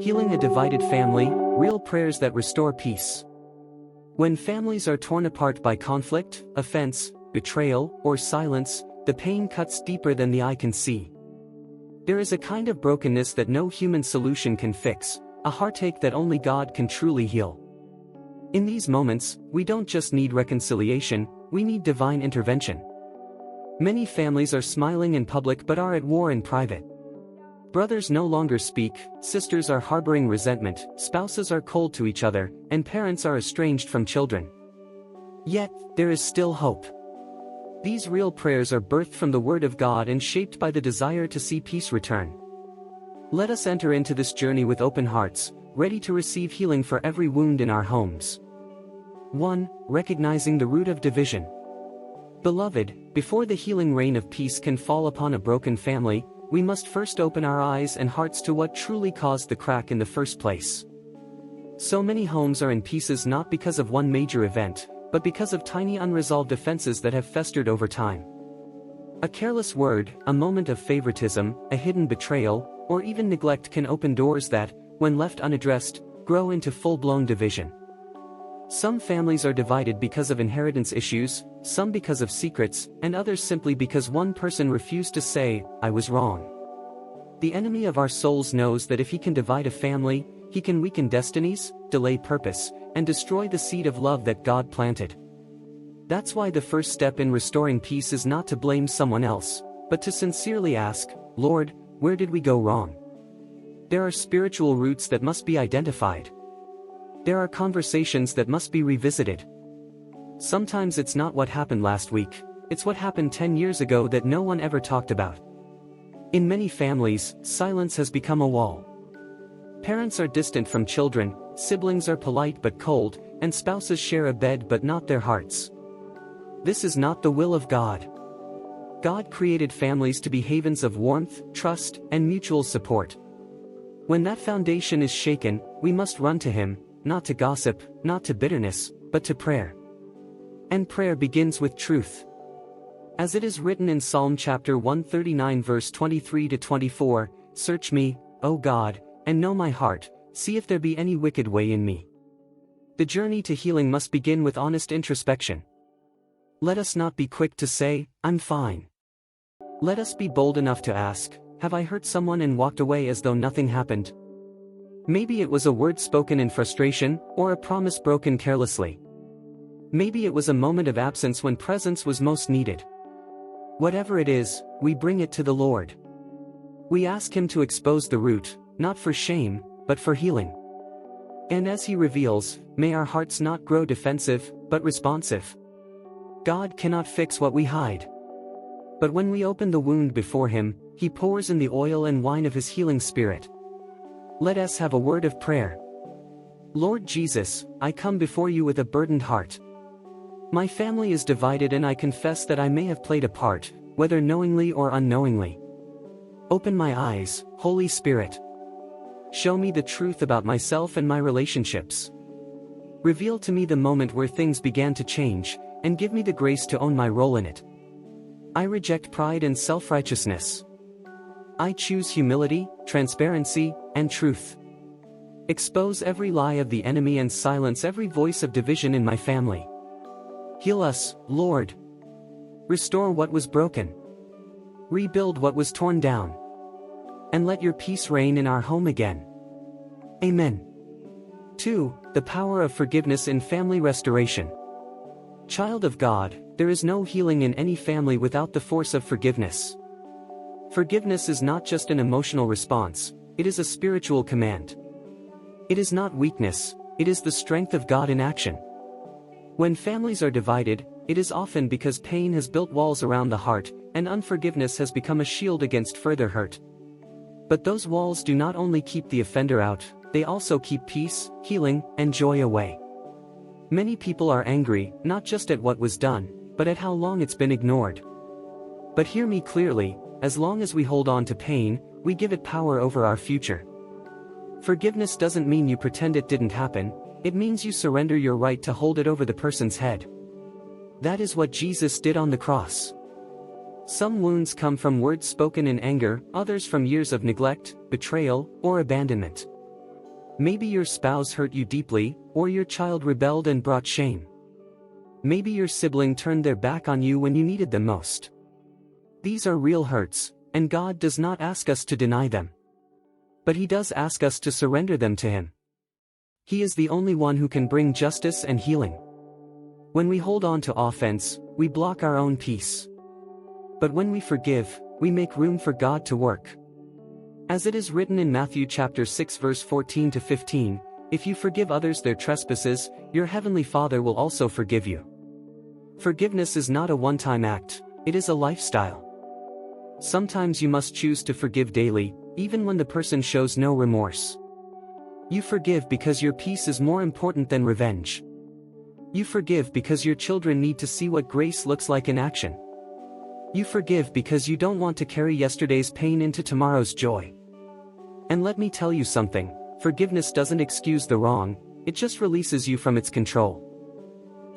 Healing a divided family, real prayers that restore peace. When families are torn apart by conflict, offense, betrayal, or silence, the pain cuts deeper than the eye can see. There is a kind of brokenness that no human solution can fix, a heartache that only God can truly heal. In these moments, we don't just need reconciliation, we need divine intervention. Many families are smiling in public but are at war in private. Brothers no longer speak, sisters are harboring resentment, spouses are cold to each other, and parents are estranged from children. Yet, there is still hope. These real prayers are birthed from the Word of God and shaped by the desire to see peace return. Let us enter into this journey with open hearts, ready to receive healing for every wound in our homes. 1. Recognizing the root of division. Beloved, before the healing rain of peace can fall upon a broken family, we must first open our eyes and hearts to what truly caused the crack in the first place. So many homes are in pieces not because of one major event, but because of tiny unresolved offenses that have festered over time. A careless word, a moment of favoritism, a hidden betrayal, or even neglect can open doors that, when left unaddressed, grow into full-blown division. Some families are divided because of inheritance issues, some because of secrets, and others simply because one person refused to say, "I was wrong." The enemy of our souls knows that if he can divide a family, he can weaken destinies, delay purpose, and destroy the seed of love that God planted. That's why the first step in restoring peace is not to blame someone else, but to sincerely ask, "Lord, where did we go wrong?" There are spiritual roots that must be identified. There are conversations that must be revisited. Sometimes it's not what happened last week, it's what happened 10 years ago that no one ever talked about. In many families, silence has become a wall. Parents are distant from children, siblings are polite but cold, and spouses share a bed but not their hearts. This is not the will of God. God created families to be havens of warmth, trust, and mutual support. When that foundation is shaken, we must run to Him, not to gossip, not to bitterness, but to prayer. And prayer begins with truth. As it is written in Psalm chapter 139 verse 23 to 24, "Search me, O God, and know my heart, see if there be any wicked way in me." The journey to healing must begin with honest introspection. Let us not be quick to say, "I'm fine." Let us be bold enough to ask, "Have I hurt someone and walked away as though nothing happened?" Maybe it was a word spoken in frustration, or a promise broken carelessly. Maybe it was a moment of absence when presence was most needed. Whatever it is, we bring it to the Lord. We ask Him to expose the root, not for shame, but for healing. And as He reveals, may our hearts not grow defensive, but responsive. God cannot fix what we hide. But when we open the wound before Him, He pours in the oil and wine of His healing Spirit. Let us have a word of prayer. Lord Jesus, I come before you with a burdened heart. My family is divided and I confess that I may have played a part, whether knowingly or unknowingly. Open my eyes, Holy Spirit. Show me the truth about myself and my relationships. Reveal to me the moment where things began to change, and give me the grace to own my role in it. I reject pride and self-righteousness. I choose humility, transparency, and truth. Expose every lie of the enemy and silence every voice of division in my family. Heal us, Lord. Restore what was broken. Rebuild what was torn down. And let your peace reign in our home again. Amen. 2. The power of forgiveness in family restoration. Child of God, there is no healing in any family without the force of forgiveness. Forgiveness is not just an emotional response, it is a spiritual command. It is not weakness, it is the strength of God in action. When families are divided, it is often because pain has built walls around the heart, and unforgiveness has become a shield against further hurt. But those walls do not only keep the offender out, they also keep peace, healing, and joy away. Many people are angry, not just at what was done, but at how long it's been ignored. But hear me clearly, as long as we hold on to pain, we give it power over our future. Forgiveness doesn't mean you pretend it didn't happen, it means you surrender your right to hold it over the person's head. That is what Jesus did on the cross. Some wounds come from words spoken in anger, others from years of neglect, betrayal, or abandonment. Maybe your spouse hurt you deeply, or your child rebelled and brought shame. Maybe your sibling turned their back on you when you needed them most. These are real hurts, and God does not ask us to deny them. But He does ask us to surrender them to Him. He is the only one who can bring justice and healing. When we hold on to offense, we block our own peace. But when we forgive, we make room for God to work. As it is written in Matthew chapter 6 verse 14 to 15, if you forgive others their trespasses, your heavenly Father will also forgive you. Forgiveness is not a one-time act, it is a lifestyle. Sometimes you must choose to forgive daily, even when the person shows no remorse. You forgive because your peace is more important than revenge. You forgive because your children need to see what grace looks like in action. You forgive because you don't want to carry yesterday's pain into tomorrow's joy. And let me tell you something, forgiveness doesn't excuse the wrong, it just releases you from its control.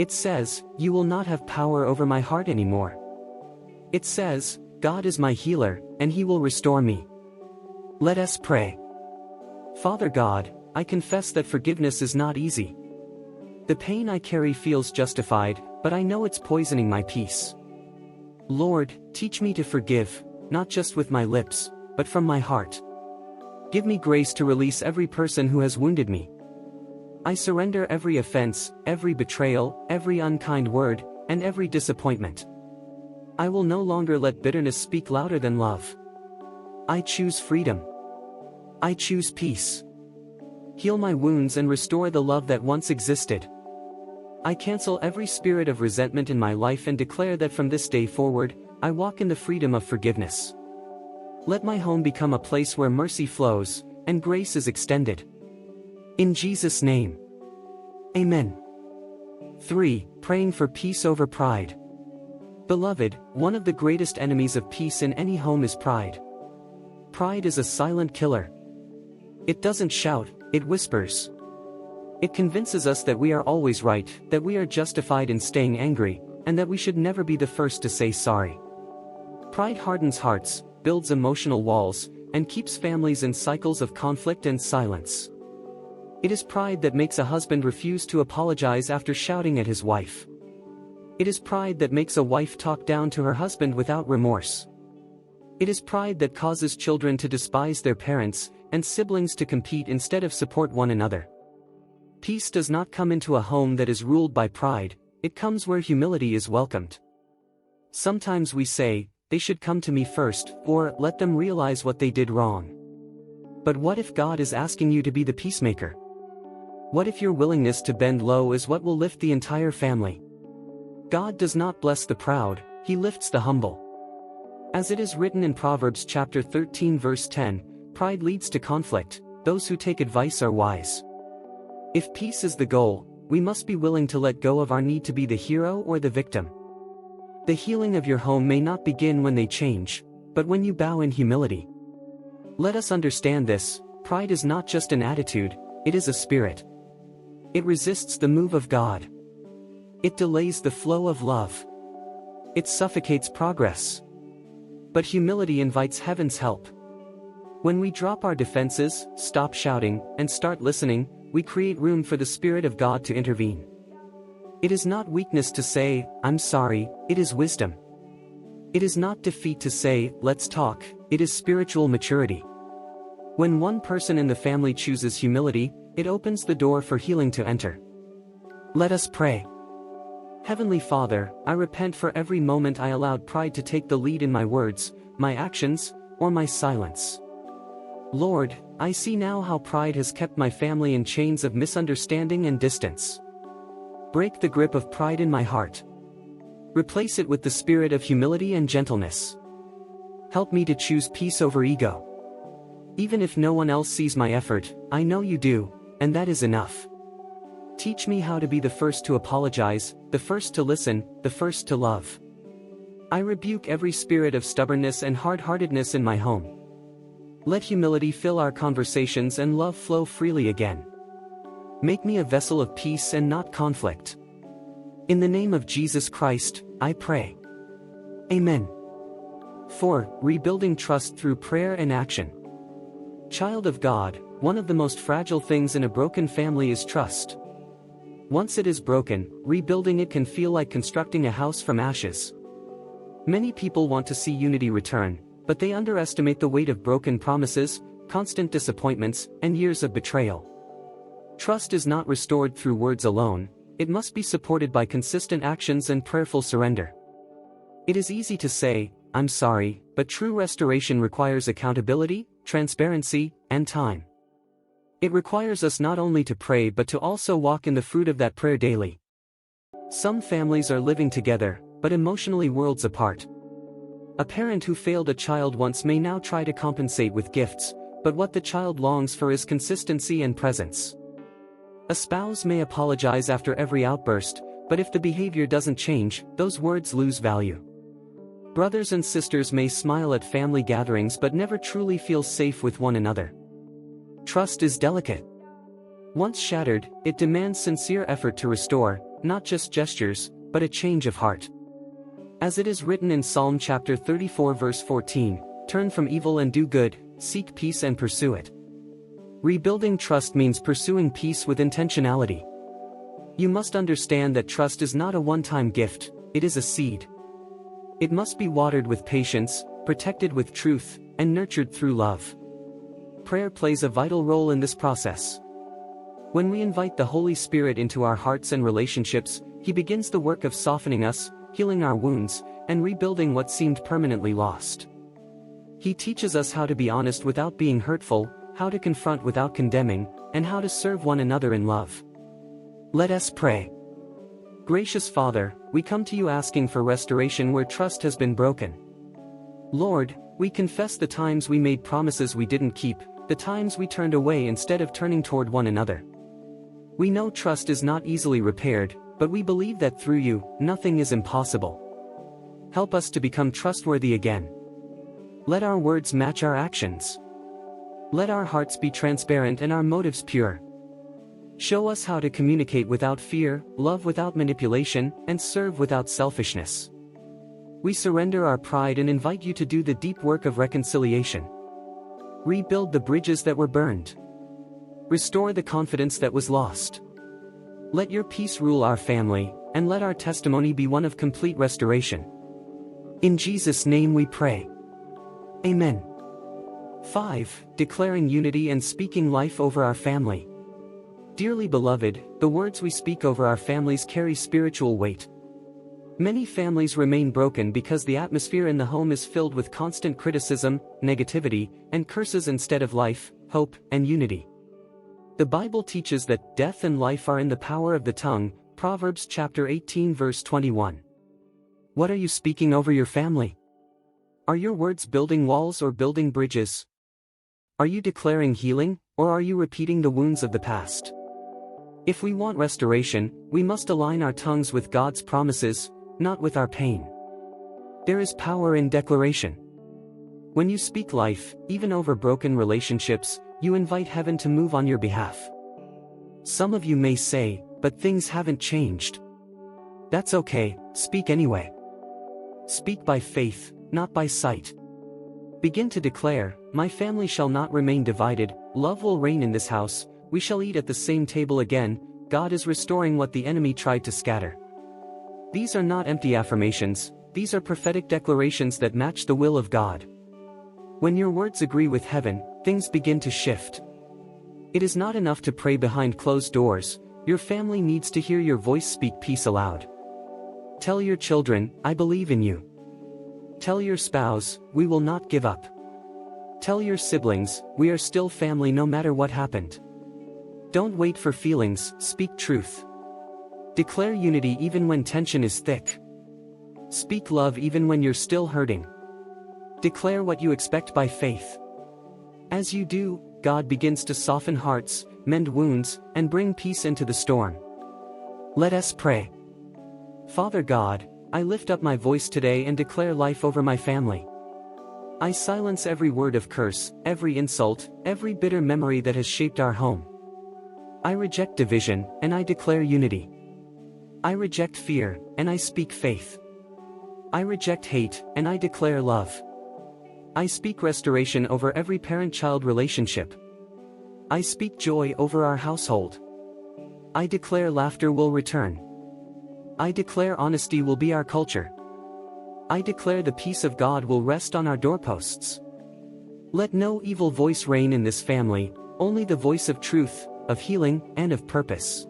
It says, you will not have power over my heart anymore. It says, God is my healer, and He will restore me. Let us pray. Father God, I confess that forgiveness is not easy. The pain I carry feels justified, but I know it's poisoning my peace. Lord, teach me to forgive, not just with my lips, but from my heart. Give me grace to release every person who has wounded me. I surrender every offense, every betrayal, every unkind word, and every disappointment. I will no longer let bitterness speak louder than love. I choose freedom. I choose peace. Heal my wounds and restore the love that once existed. I cancel every spirit of resentment in my life and declare that from this day forward, I walk in the freedom of forgiveness. Let my home become a place where mercy flows, and grace is extended. In Jesus' name. Amen. 3. Praying for peace over pride. Beloved, one of the greatest enemies of peace in any home is pride. Pride is a silent killer. It doesn't shout, it whispers. It convinces us that we are always right, that we are justified in staying angry, and that we should never be the first to say sorry. Pride hardens hearts, builds emotional walls, and keeps families in cycles of conflict and silence. It is pride that makes a husband refuse to apologize after shouting at his wife. It is pride that makes a wife talk down to her husband without remorse. It is pride that causes children to despise their parents, and siblings to compete instead of support one another. Peace does not come into a home that is ruled by pride, it comes where humility is welcomed. Sometimes we say, they should come to me first, or let them realize what they did wrong. But what if God is asking you to be the peacemaker? What if your willingness to bend low is what will lift the entire family? God does not bless the proud, He lifts the humble. As it is written in Proverbs chapter 13 verse 10, pride leads to conflict, those who take advice are wise. If peace is the goal, we must be willing to let go of our need to be the hero or the victim. The healing of your home may not begin when they change, but when you bow in humility. Let us understand this, pride is not just an attitude, it is a spirit. It resists the move of God. It delays the flow of love. It suffocates progress. But humility invites heaven's help. When we drop our defenses, stop shouting, and start listening, we create room for the Spirit of God to intervene. It is not weakness to say, I'm sorry, it is wisdom. It is not defeat to say, let's talk, it is spiritual maturity. When one person in the family chooses humility, it opens the door for healing to enter. Let us pray. Heavenly Father, I repent for every moment I allowed pride to take the lead in my words, my actions, or my silence. Lord, I see now how pride has kept my family in chains of misunderstanding and distance. Break the grip of pride in my heart. Replace it with the spirit of humility and gentleness. Help me to choose peace over ego. Even if no one else sees my effort, I know you do, and that is enough. Teach me how to be the first to apologize, the first to listen, the first to love. I rebuke every spirit of stubbornness and hard-heartedness in my home. Let humility fill our conversations and love flow freely again. Make me a vessel of peace and not conflict. In the name of Jesus Christ, I pray. Amen. 4. Rebuilding trust through prayer and action. Child of God, one of the most fragile things in a broken family is trust. Once it is broken, rebuilding it can feel like constructing a house from ashes. Many people want to see unity return, but they underestimate the weight of broken promises, constant disappointments, and years of betrayal. Trust is not restored through words alone, it must be supported by consistent actions and prayerful surrender. It is easy to say, "I'm sorry," but true restoration requires accountability, transparency, and time. It requires us not only to pray but to also walk in the fruit of that prayer daily. Some families are living together, but emotionally worlds apart. A parent who failed a child once may now try to compensate with gifts, but what the child longs for is consistency and presence. A spouse may apologize after every outburst, but if the behavior doesn't change, those words lose value. Brothers and sisters may smile at family gatherings but never truly feel safe with one another. Trust is delicate. Once shattered, it demands sincere effort to restore, not just gestures, but a change of heart. As it is written in Psalm chapter 34 verse 14, "Turn from evil and do good, seek peace and pursue it." Rebuilding trust means pursuing peace with intentionality. You must understand that trust is not a one-time gift, it is a seed. It must be watered with patience, protected with truth, and nurtured through love. Prayer plays a vital role in this process. When we invite the Holy Spirit into our hearts and relationships, He begins the work of softening us, healing our wounds, and rebuilding what seemed permanently lost. He teaches us how to be honest without being hurtful, how to confront without condemning, and how to serve one another in love. Let us pray. Gracious Father, we come to you asking for restoration where trust has been broken. Lord, we confess the times we made promises we didn't keep, the times we turned away instead of turning toward one another. We know trust is not easily repaired, but we believe that through you, nothing is impossible. Help us to become trustworthy again. Let our words match our actions. Let our hearts be transparent and our motives pure. Show us how to communicate without fear, love without manipulation, and serve without selfishness. We surrender our pride and invite you to do the deep work of reconciliation. Rebuild the bridges that were burned. Restore the confidence that was lost. Let your peace rule our family, and let our testimony be one of complete restoration. In Jesus' name we pray. Amen. 5. Declaring unity and speaking life over our family. Dearly beloved, the words we speak over our families carry spiritual weight. Many families remain broken because the atmosphere in the home is filled with constant criticism, negativity, and curses instead of life, hope, and unity. The Bible teaches that death and life are in the power of the tongue, Proverbs chapter 18 verse 21. What are you speaking over your family? Are your words building walls or building bridges? Are you declaring healing, or are you repeating the wounds of the past? If we want restoration, we must align our tongues with God's promises, not with our pain. There is power in declaration. When you speak life, even over broken relationships, you invite heaven to move on your behalf. Some of you may say, "But things haven't changed." That's okay, speak anyway. Speak by faith, not by sight. Begin to declare, "My family shall not remain divided, love will reign in this house, we shall eat at the same table again, God is restoring what the enemy tried to scatter." These are not empty affirmations, these are prophetic declarations that match the will of God. When your words agree with heaven, things begin to shift. It is not enough to pray behind closed doors, your family needs to hear your voice speak peace aloud. Tell your children, "I believe in you." Tell your spouse, "We will not give up." Tell your siblings, "We are still family no matter what happened." Don't wait for feelings, speak truth. Declare unity even when tension is thick. Speak love even when you're still hurting. Declare what you expect by faith. As you do, God begins to soften hearts, mend wounds, and bring peace into the storm. Let us pray. Father God, I lift up my voice today and declare life over my family. I silence every word of curse, every insult, every bitter memory that has shaped our home. I reject division, and I declare unity. I reject fear, and I speak faith. I reject hate, and I declare love. I speak restoration over every parent-child relationship. I speak joy over our household. I declare laughter will return. I declare honesty will be our culture. I declare the peace of God will rest on our doorposts. Let no evil voice reign in this family, only the voice of truth, of healing, and of purpose.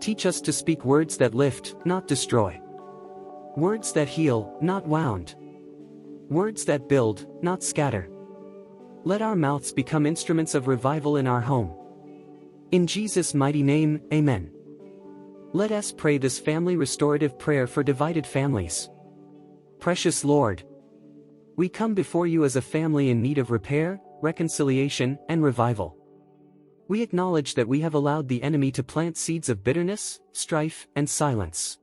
Teach us to speak words that lift, not destroy. Words that heal, not wound. Words that build, not scatter. Let our mouths become instruments of revival in our home. In Jesus' mighty name, amen. Let us pray this family restorative prayer for divided families. Precious Lord, we come before you as a family in need of repair, reconciliation, and revival. We acknowledge that we have allowed the enemy to plant seeds of bitterness, strife, and silence.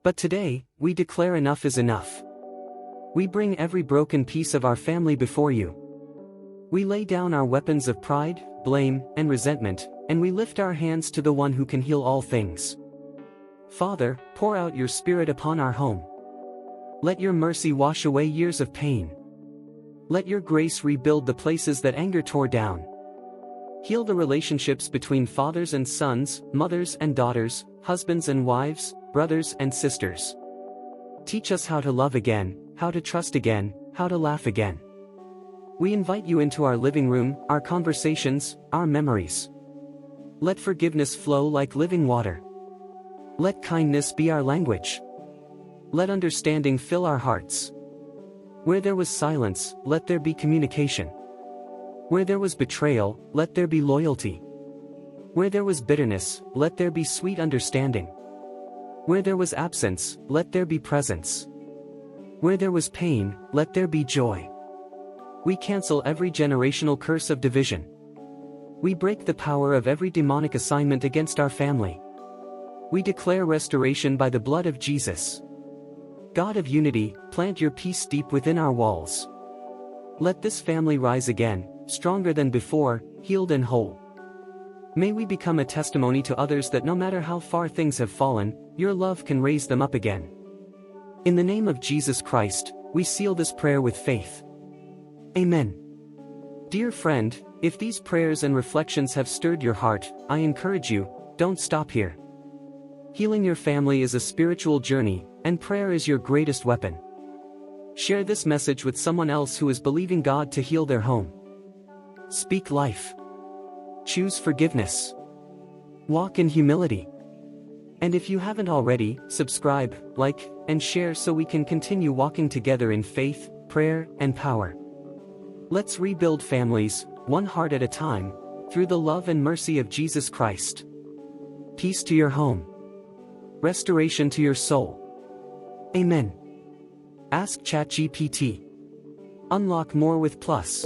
But today, we declare enough is enough. We bring every broken piece of our family before you. We lay down our weapons of pride, blame, and resentment, and we lift our hands to the one who can heal all things. Father, pour out your Spirit upon our home. Let your mercy wash away years of pain. Let your grace rebuild the places that anger tore down. Heal the relationships between fathers and sons, mothers and daughters, husbands and wives, brothers and sisters. Teach us how to love again, how to trust again, how to laugh again. We invite you into our living room, our conversations, our memories. Let forgiveness flow like living water. Let kindness be our language. Let understanding fill our hearts. Where there was silence, let there be communication. Where there was betrayal, let there be loyalty. Where there was bitterness, let there be sweet understanding. Where there was absence, let there be presence. Where there was pain, let there be joy. We cancel every generational curse of division. We break the power of every demonic assignment against our family. We declare restoration by the blood of Jesus. God of unity, plant your peace deep within our walls. Let this family rise again, stronger than before, healed and whole. May we become a testimony to others that no matter how far things have fallen, your love can raise them up again. In the name of Jesus Christ, we seal this prayer with faith. Amen. Dear friend, if these prayers and reflections have stirred your heart, I encourage you, don't stop here. Healing your family is a spiritual journey, and prayer is your greatest weapon. Share this message with someone else who is believing God to heal their home. Speak life. Choose forgiveness. Walk in humility. And if you haven't already, subscribe, like, and share so we can continue walking together in faith, prayer, and power. Let's rebuild families, one heart at a time, through the love and mercy of Jesus Christ. Peace to your home. Restoration to your soul. Amen. Ask ChatGPT. Unlock more with Plus.